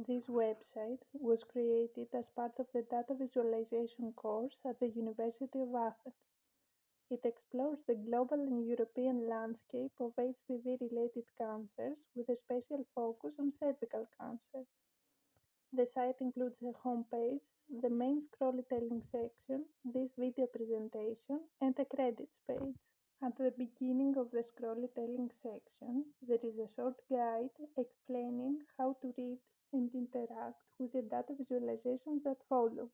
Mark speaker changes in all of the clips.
Speaker 1: This website was created as part of the data visualization course at the University of Athens. It explores the global and European landscape of HPV-related cancers with a special focus on cervical cancer. The site includes a homepage, the main scrollytelling section, this video presentation, and a credits page. At the beginning of the scrollytelling section, there is a short guide explaining how to read and interact with the data visualizations that follow.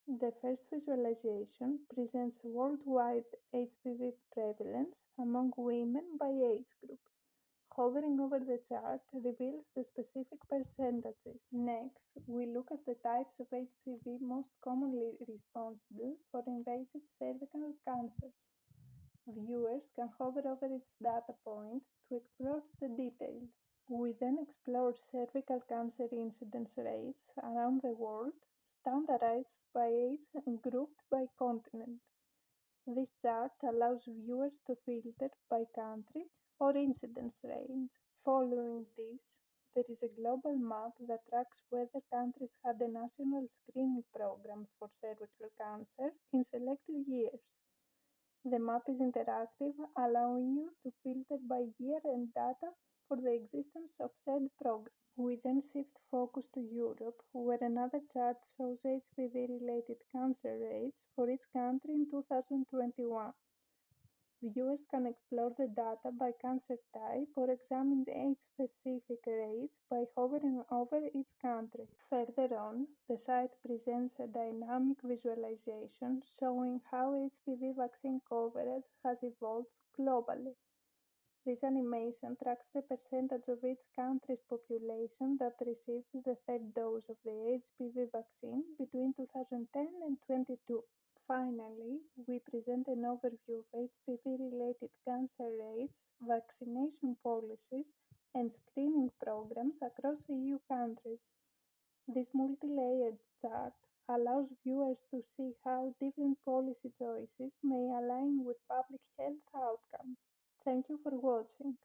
Speaker 1: The first visualization presents worldwide HPV prevalence among women by age group. Hovering over the chart reveals the specific percentages. Next, we look at the types of HPV most commonly responsible for invasive cervical cancers. Viewers can hover over its data point to explore the details. We then explore cervical cancer incidence rates around the world, standardized by age and grouped by continent. This chart allows viewers to filter by country or incidence range. Following this, there is a global map that tracks whether countries had a national screening program for cervical cancer in selected years. The map is interactive, allowing you to filter by year and data for the existence of said program. We then shift focus to Europe, where another chart shows HPV-related cancer rates for each country in 2021. Viewers can explore the data by cancer type or examine age-specific rates by hovering over each country. Further on, the site presents a dynamic visualization showing how HPV vaccine coverage has evolved globally. This animation tracks the percentage of each country's population that received the third dose of the HPV vaccine between 2010 and 2022. Finally, we present an overview of HPV-related cancer rates, vaccination policies, and screening programs across EU countries. This multi-layered chart allows viewers to see how different policy choices may align with public health outcomes. Thank you for watching.